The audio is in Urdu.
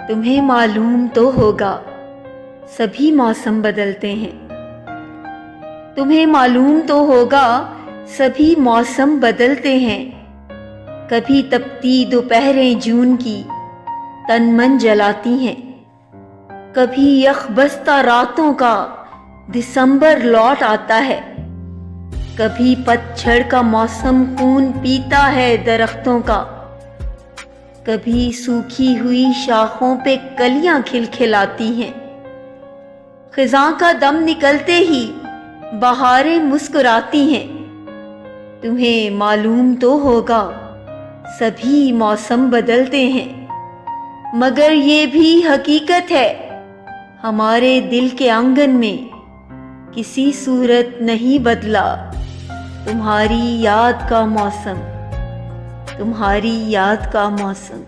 تمہیں معلوم تو ہوگا سبھی موسم بدلتے ہیں، تمہیں معلوم تو ہوگا سبھی موسم بدلتے ہیں۔ کبھی تپتی دوپہریں جون کی تن من جلاتی ہیں، کبھی یخ بستہ راتوں کا دسمبر لوٹ آتا ہے، کبھی پتجھڑ کا موسم خون پیتا ہے درختوں کا، کبھی سوکھی ہوئی شاخوں پہ کلیاں کھلکھلاتی ہیں۔ خزاں کا دم نکلتے ہی بہاریں مسکراتی ہیں۔ تمہیں معلوم تو ہوگا سبھی موسم بدلتے ہیں، مگر یہ بھی حقیقت ہے ہمارے دل کے آنگن میں کسی صورت نہیں بدلا تمہاری یاد کا موسم، تمہاری یاد کا موسم۔